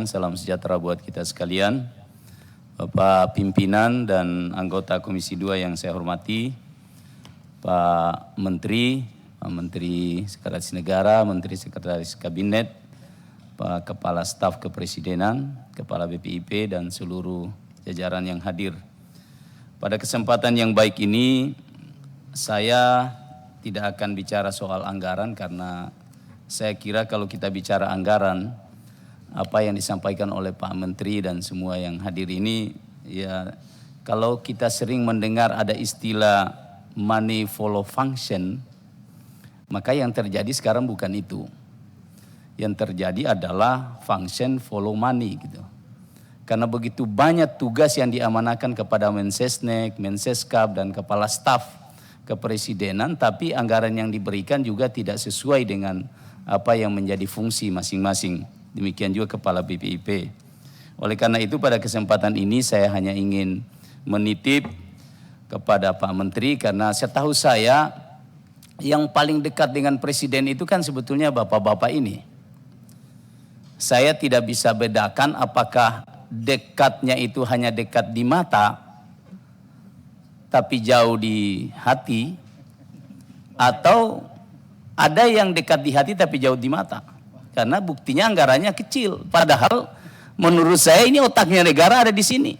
Salam sejahtera buat kita sekalian, Bapak Pimpinan dan anggota Komisi 2 yang saya hormati, Pak Menteri, Pak Menteri Sekretaris Negara, Menteri Sekretaris Kabinet, Pak Kepala Staf Kepresidenan, Kepala BPIP dan seluruh jajaran yang hadir. Pada kesempatan yang baik ini, saya tidak akan bicara soal anggaran karena saya kira kalau kita bicara anggaran, apa yang disampaikan oleh Pak Menteri dan semua yang hadir ini, ya kalau kita sering mendengar ada istilah money follow function, maka yang terjadi sekarang bukan itu. Yang terjadi adalah function follow money gitu. Karena begitu banyak tugas yang diamanahkan kepada Mensesnek, Menseskap dan Kepala Staf Kepresidenan, tapi anggaran yang diberikan juga tidak sesuai dengan apa yang menjadi fungsi masing-masing. Demikian juga Kepala BPIP. Oleh karena itu pada kesempatan ini saya hanya ingin menitip kepada Pak Menteri, karena setahu saya yang paling dekat dengan Presiden itu kan sebetulnya bapak-bapak ini. Saya tidak bisa bedakan apakah dekatnya itu hanya dekat di mata tapi jauh di hati, atau ada yang dekat di hati tapi jauh di mata. Karena buktinya anggarannya kecil. Padahal menurut saya ini otaknya negara ada di sini.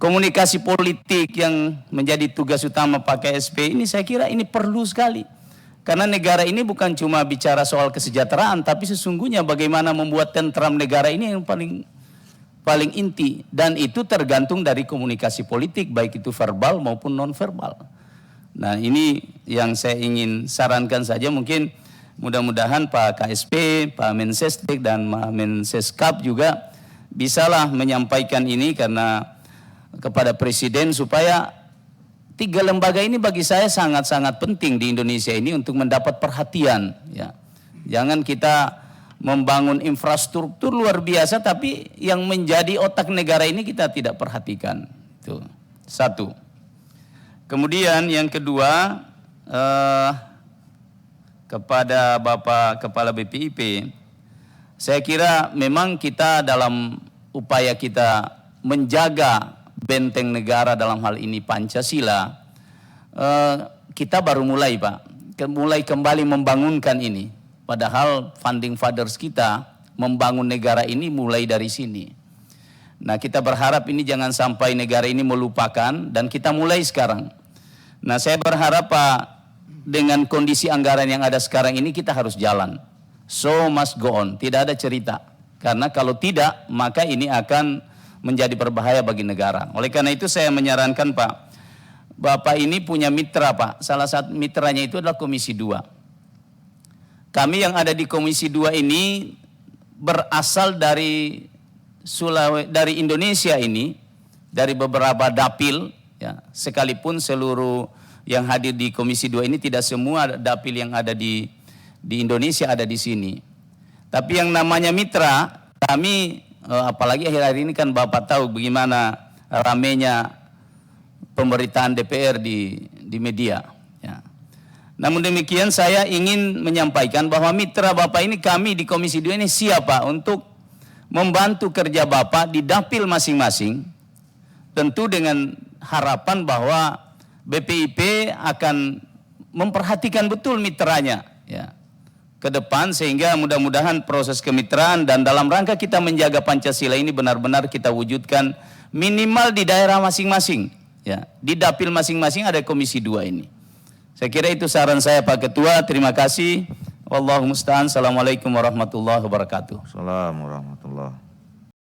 Komunikasi politik yang menjadi tugas utama Pak KSP ini saya kira ini perlu sekali. Karena negara ini bukan cuma bicara soal kesejahteraan, tapi sesungguhnya bagaimana membuat tentram negara ini yang paling inti. Dan itu tergantung dari komunikasi politik, baik itu verbal maupun non-verbal. Nah ini yang saya ingin sarankan saja, mungkin mudah-mudahan Pak KSP, Pak Mensesnek dan Pak Menseskap juga bisalah menyampaikan ini karena kepada Presiden, supaya tiga lembaga ini bagi saya sangat-sangat penting di Indonesia ini untuk mendapat perhatian. Ya. Jangan kita membangun infrastruktur luar biasa tapi yang menjadi otak negara ini kita tidak perhatikan. Itu satu. Kemudian yang kedua, kepada Bapak Kepala BPIP, saya kira memang kita dalam upaya kita menjaga benteng negara dalam hal ini Pancasila, kita baru mulai Pak, mulai kembali membangunkan ini. Padahal founding fathers kita membangun negara ini mulai dari sini. Nah kita berharap ini jangan sampai negara ini melupakan dan kita mulai sekarang. Nah saya berharap Pak, dengan kondisi anggaran yang ada sekarang ini kita harus jalan. So must go on, tidak ada cerita. Karena kalau tidak, maka ini akan menjadi berbahaya bagi negara. Oleh karena itu saya menyarankan Pak, Bapak ini punya mitra Pak. Salah satu mitranya itu adalah Komisi 2. Kami yang ada di Komisi 2 ini berasal dari Indonesia ini, dari beberapa dapil, ya, sekalipun seluruh yang hadir di Komisi 2 ini tidak semua dapil yang ada di Indonesia ada di sini. Tapi yang namanya mitra, kami apalagi akhir-akhir ini kan Bapak tahu bagaimana ramenya pemberitaan DPR di media. Ya. Namun demikian saya ingin menyampaikan bahwa mitra Bapak ini, kami di Komisi 2 ini siap Pak untuk membantu kerja Bapak di dapil masing-masing. Tentu dengan harapan bahwa BPIP akan memperhatikan betul mitranya ya, ke depan, sehingga mudah-mudahan proses kemitraan dan dalam rangka kita menjaga Pancasila ini benar-benar kita wujudkan minimal di daerah masing-masing ya, di dapil masing-masing ada Komisi 2 ini. Saya kira itu saran saya Pak Ketua. Terima kasih. Wallahu musta'an. Assalamualaikum warahmatullahi wabarakatuh. Assalamualaikum warahmatullahi wabarakatuh.